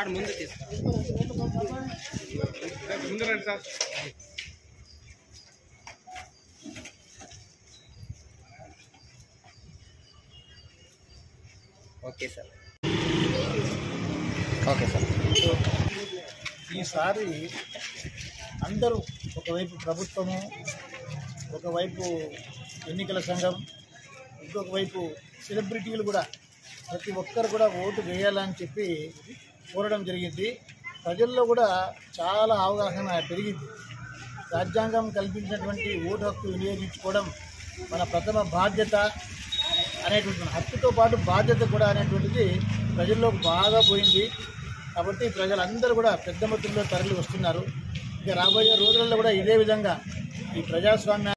Sir ముందు ముందు రండి sir. Okay sir. Okay sir. ఈసారి అందరూ ఒకవైపు ప్రభుత్వము, ఒకవైపు ఎన్నికల సంఘం, ఇంకొక వైపు సెలబ్రిటీలు కూడా ప్రతి ఒక్కరు కూడా ఓటు వేయాలని చెప్పి కోరడం జరిగింది. ప్రజల్లో కూడా చాలా అవగాహన పెరిగింది. రాజ్యాంగం కల్పించినటువంటి ఓటు హక్కు వినియోగించుకోవడం మన ప్రథమ బాధ్యత అనేటువంటి హక్కుతో పాటు బాధ్యత కూడా అనేటువంటిది ప్రజల్లోకి బాగా పోయింది. కాబట్టి ప్రజలందరూ కూడా పెద్ద మొత్తంలో తరలి వస్తున్నారు. ఇక రాబోయే రోజులలో కూడా ఇదే విధంగా ఈ ప్రజాస్వామ్య